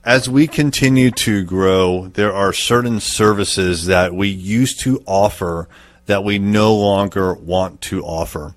as we continue to grow, there are certain services that we used to offer that we no longer want to offer.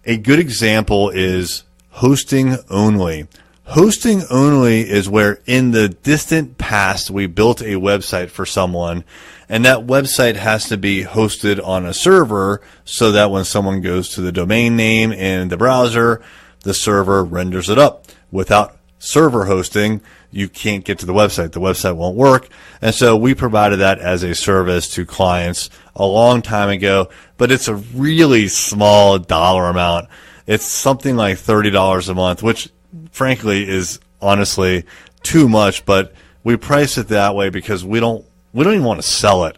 A good example is hosting only. Hosting only is where in the distant past we built a website for someone, and that website has to be hosted on a server so that when someone goes to the domain name in the browser, the server renders it up. Without server hosting, you can't get to the website. The website won't work. And so we provided that as a service to clients a long time ago, but it's a really small dollar amount. It's something like $30 a month, which frankly is honestly too much, but we price it that way because we don't even want to sell it.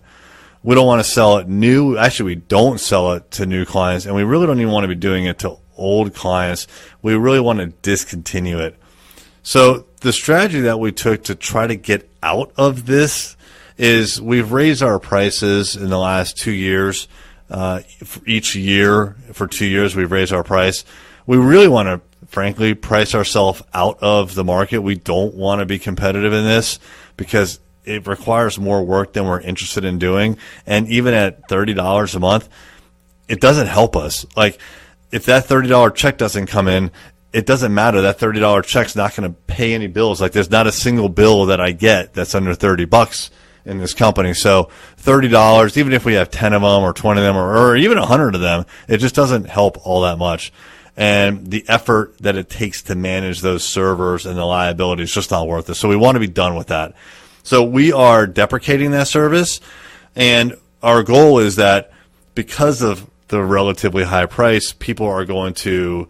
We don't want to sell it new. Actually, we don't sell it to new clients, and we really don't even want to be doing it to old clients. We really want to discontinue it. So the strategy that we took to try to get out of this is we've raised our prices in the last 2 years. Each year for 2 years, we've raised our price. We really want to, frankly, price ourselves out of the market. We don't want to be competitive in this because it requires more work than we're interested in doing. And even at $30 a month, it doesn't help us. Like, if that $30 check doesn't come in, it doesn't matter. That $30 check's not going to pay any bills. Like, there's not a single bill that I get that's under $30 in this company. So $30, even if we have 10 of them or 20 of them or even 100 of them, it just doesn't help all that much. And the effort that it takes to manage those servers and the liability is just not worth it. So we want to be done with that. So we are deprecating that service. And our goal is that because of the relatively high price, people are going to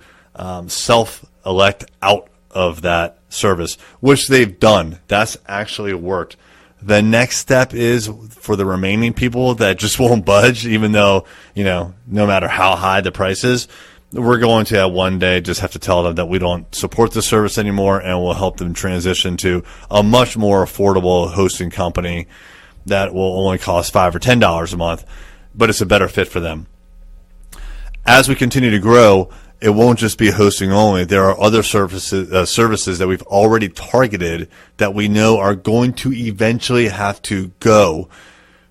self-elect out of that service, which they've done. That's actually worked. The next step is for the remaining people that just won't budge, even though, no matter how high the price is, we're going to at one day just have to tell them that we don't support the service anymore, and we'll help them transition to a much more affordable hosting company that will only cost $5 or $10 a month, but it's a better fit for them. As we continue to grow, it won't just be hosting only. There are other services that we've already targeted that we know are going to eventually have to go.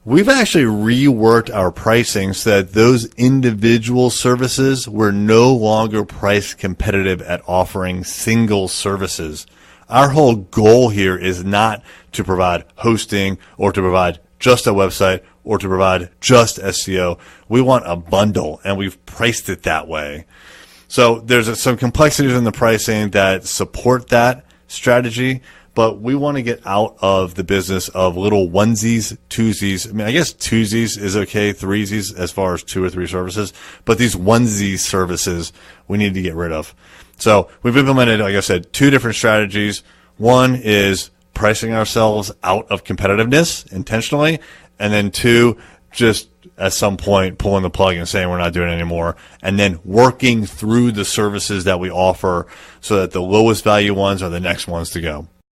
We've actually reworked our pricing so that those individual services were no longer price competitive at offering single services. Our whole goal here is not to provide hosting or to provide just a website or to provide just SEO. We want a bundle, and we've priced it that way. So there's some complexities in the pricing that support that strategy, but we want to get out of the business of little onesies, twosies. I mean, I guess twosies is okay, threesies as far as 2 or 3 services, but these onesie services we need to get rid of. So we've implemented, like I said, 2 different strategies. One is pricing ourselves out of competitiveness intentionally, and then 2, just at some point pulling the plug and saying we're not doing it anymore, and then working through the services that we offer so that the lowest value ones are the next ones to go.